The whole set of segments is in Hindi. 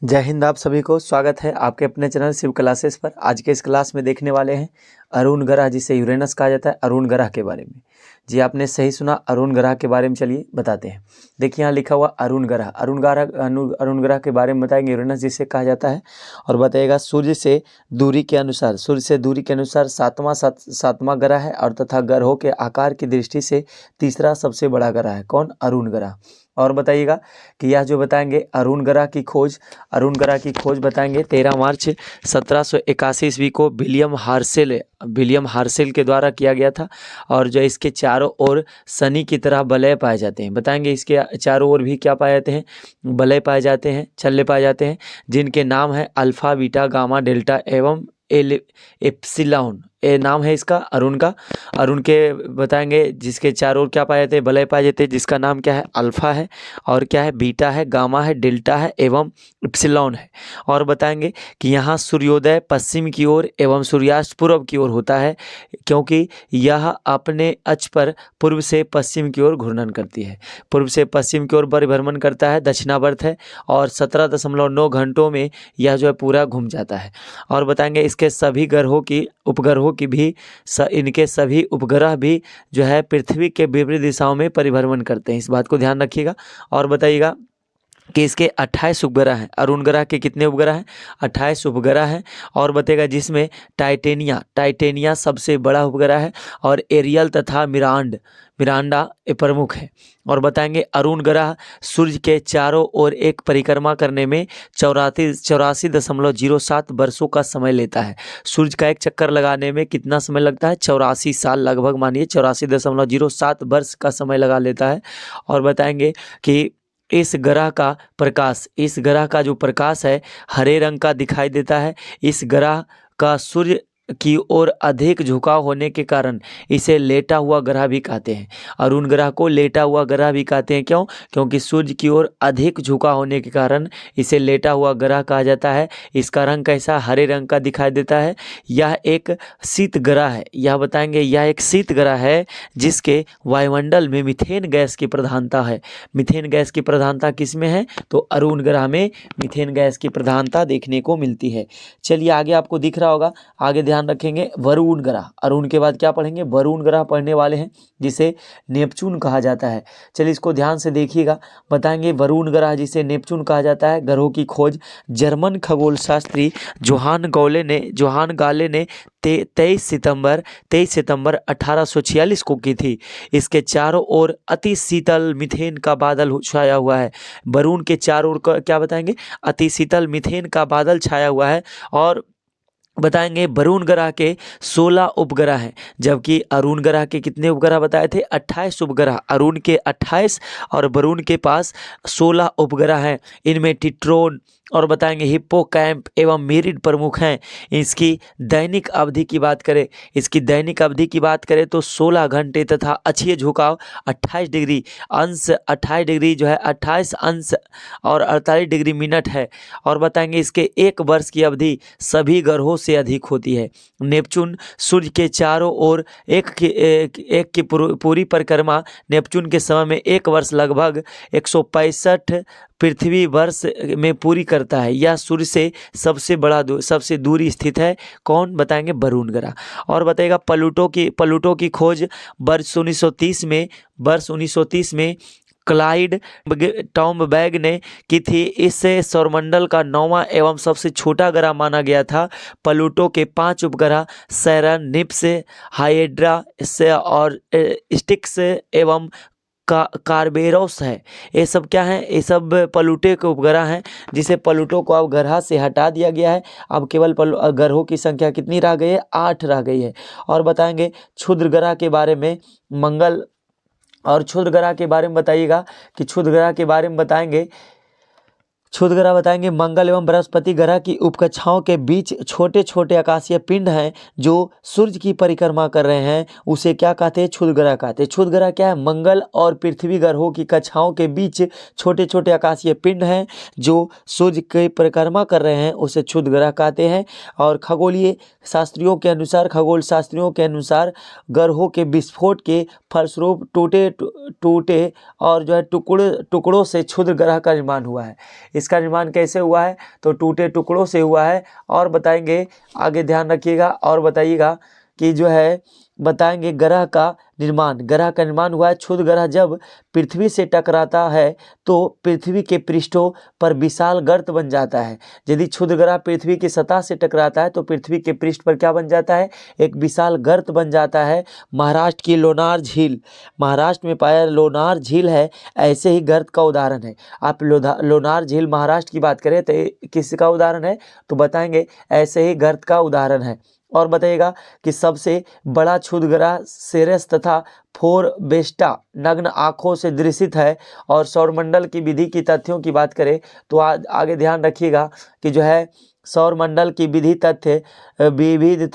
जय हिंद। आप सभी को स्वागत है आपके अपने चैनल शिव क्लासेस पर। आज के इस क्लास में देखने वाले हैं अरुण ग्रह, जिसे यूरेनस कहा जाता है, अरुण ग्रह के बारे में। जी आपने सही सुना, अरुण ग्रह के बारे में। चलिए बताते हैं। देखिए यहाँ लिखा हुआ अरुण ग्रह। अरुण ग्रह के बारे में बताएंगे। यूरेनस जिसे कहा जाता है और बताइएगा सूर्य से दूरी के अनुसार, सातवां ग्रह है और तथा ग्रहों के आकार की दृष्टि से तीसरा सबसे बड़ा ग्रह है। कौन? अरुण ग्रह। और बताइएगा कि यह जो बताएंगे अरुण ग्रह की खोज बताएंगे 13 मार्च 1781 ईस्वी को विलियम हार्सेल के द्वारा किया गया था। और जो इसके चारों ओर शनि की तरह वलय पाए जाते हैं। बताएंगे इसके चारों ओर भी क्या पाए जाते हैं? वलय पाए जाते हैं, छल्ले पाए जाते हैं, जिनके नाम है अल्फा, बीटा, गामा, डेल्टा एवं एप्सिलॉन। ये नाम है इसका अरुण का। अरुण के बताएंगे जिसके चारों ओर क्या पाए जाते हैं? वलय पाए जाते हैं, जिसका नाम क्या है? अल्फा है, और क्या है? बीटा है, गामा है, डेल्टा है एवं एप्सिलॉन है। और बताएंगे कि यहाँ सूर्योदय पश्चिम की ओर एवं सूर्यास्त पूर्व की ओर होता है, क्योंकि यह अपने अक्ष पर पूर्व से पश्चिम की ओर घूर्णन करती है। पूर्व से पश्चिम की ओर परिभ्रमण करता है, दक्षिणावर्त है, और 17.9 घंटों में यह जो है पूरा घूम जाता है। और बताएंगे इसके सभी उपग्रहों की भी इनके सभी उपग्रह भी जो है पृथ्वी के विपरीत दिशाओं में परिभ्रमण करते हैं। इस बात को ध्यान रखिएगा। और बताइएगा कि इसके 28 उपग्रह हैं। अरुण ग्रह के कितने उपग्रह हैं? 28 उपग्रह हैं। और बताएगा जिसमें टाइटेनिया सबसे बड़ा उपग्रह है, और एरियल तथा मिरांडा ये प्रमुख है। और बताएंगे अरुण ग्रह सूर्य के चारों ओर एक परिक्रमा करने में 84.07 वर्षों का समय लेता है। सूर्य का एक चक्कर लगाने में कितना समय लगता है? 84 साल, लगभग मानिए 84.07 वर्ष का समय लगा लेता है। और बताएंगे कि इस ग्रह का जो प्रकाश है हरे रंग का दिखाई देता है। इस ग्रह का सूर्य की ओर अधिक झुकाव होने के कारण इसे लेटा हुआ ग्रह भी कहते हैं। अरुण ग्रह को लेटा हुआ ग्रह भी कहते हैं। क्यों? क्योंकि सूर्य की ओर अधिक झुकाव होने के कारण इसे लेटा हुआ ग्रह कहा जाता है। इसका रंग कैसा? हरे रंग का दिखाई देता है। यह एक शीत ग्रह है। यह बताएंगे यह एक शीत ग्रह है जिसके वायुमंडल में मीथेन गैस की प्रधानता है। मीथेन गैस की प्रधानता किस में है? तो अरुण ग्रह में मीथेन गैस की प्रधानता देखने को मिलती है। चलिए आगे आपको दिख रहा होगा, आगे ध्यान रखेंगे वरुण ग्रह। अरुण के बाद क्या पढ़ेंगे? वरुण ग्रह पढ़ने वाले हैं, जिसे नेपच्यून कहा जाता है। चलिए इसको ध्यान से देखिएगा। बताएंगे वरुण ग्रह जिसे नेपच्यून कहा जाता है, ग्रहों की खोज जर्मन खगोल शास्त्री जोहान गाले ने 23 सितंबर 1846 को की थी। इसके चारों ओर अति शीतल मीथेन का बादल छाया हुआ है। वरुण के चारों ओर क्या बताएंगे? अति शीतल मीथेन का बादल छाया हुआ है। और बताएंगे वरुण ग्रह के 16 उपग्रह हैं, जबकि अरुण ग्रह के कितने उपग्रह बताए थे? 28 उपग्रह। अरुण के 28 और वरुण के पास 16 उपग्रह हैं। इनमें टिट्रोन और बताएंगे हिप्पोकैम्प एवं मेरिड प्रमुख हैं। इसकी दैनिक अवधि की बात करें तो 16 घंटे तथा अक्षीय झुकाव 28 डिग्री जो है 28 अंश और 48 डिग्री मिनट है। और बताएंगे इसके एक वर्ष की अवधि सभी ग्रहों से अधिक होती है। नेपच्यून सूर्य के चारों ओर एक की पूरी परिक्रमा नेपच्यून के समय में एक वर्ष लगभग 165 पृथ्वी वर्ष में पूरी करता है। यह सूर्य से सबसे दूरी स्थित है। कौन? बताएंगे वरुण ग्रह। और बताएगा प्लूटो की खोज वर्ष 1930 में क्लाइड टॉम्बैग ने की थी। इसे सौरमंडल का 9वां एवं सबसे छोटा ग्रह माना गया था। प्लूटो के 5 उपग्रह सैरन, निप्स, हाइड्रा और स्टिक्स एवं कार्बेरोस है। ये सब क्या है? ये सब प्लूटो के उपग्रह हैं, जिसे प्लूटो को अब ग्रह से हटा दिया गया है। अब केवल ग्रहों की संख्या कितनी रह गई है? 8 रह गई है। और बताएंगे क्षुद्र ग्रह के बारे में, मंगल और क्षुद्र ग्रह के बारे में बताइएगा कि क्षुद्र ग्रह के बारे में बताएंगे मंगल एवं बृहस्पति ग्रह की उपकक्षाओं के बीच छोटे छोटे आकाशीय पिंड हैं जो सूर्य की परिक्रमा कर रहे हैं। उसे क्या कहते हैं? क्षुद्र ग्रह कहते हैं। क्षुद्र ग्रह क्या है? मंगल और पृथ्वी ग्रहों की कक्षाओं के बीच छोटे छोटे आकाशीय पिंड हैं जो सूर्य की परिक्रमा कर रहे हैं, उसे क्षुद्र ग्रह कहते हैं। और खगोल शास्त्रियों के अनुसार ग्रहों के विस्फोट के फलस्वरूप टूटे और जो है टुकड़ों से क्षुद्र ग्रह का निर्माण हुआ है। इसका निर्माण कैसे हुआ है, तो टूटे टुकड़ों से हुआ है। और बताएंगे, आगे ध्यान रखिएगा और बताइएगा कि जो है बताएंगे ग्रह का निर्माण हुआ है। क्षुद्र ग्रह जब पृथ्वी से टकराता है तो पृथ्वी के पृष्ठों पर विशाल गर्त बन जाता है। यदि क्षुद्र ग्रह पृथ्वी की सतह से टकराता है तो पृथ्वी के पृष्ठ पर क्या बन जाता है, एक विशाल गर्त बन जाता है। महाराष्ट्र की लोनार झील, महाराष्ट्र में पाया लोनार झील है, ऐसे ही गर्त का उदाहरण है। आप लोनार झील महाराष्ट्र की बात करें तो किसका उदाहरण है, तो बताएंगे ऐसे ही गर्त का उदाहरण है। और बताइएगा कि सबसे बड़ा क्षुद्र ग्रह सेरेस तथा फोरबेस्टा नग्न आंखों से दृश्यित है। और सौरमंडल की विधि की तथ्यों की बात करें तो आगे ध्यान रखिएगा कि जो है सौरमंडल की विविध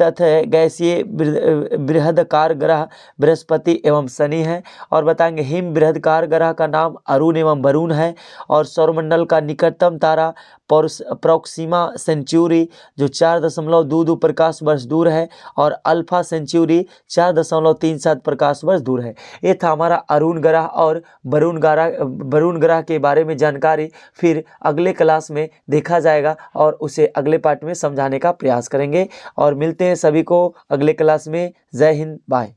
तथ्य गैसीय बृहदाकार ग्रह बृहस्पति एवं शनि है। और बताएंगे हिम बृहदाकार ग्रह का नाम अरुण एवं वरुण है। और सौरमंडल का निकटतम तारा प्रोक्सिमा सेंचुरी जो 4.22 प्रकाश वर्ष दूर है, और अल्फा सेंचुरी 4.37 प्रकाश वर्ष दूर है। ये था हमारा अरुण ग्रह और वरुण ग्रह के बारे में जानकारी। फिर अगले क्लास में देखा जाएगा और उसे अगले पार्ट में समझाने का प्रयास करेंगे। और मिलते हैं सभी को अगले क्लास में। जय हिंद, बाय।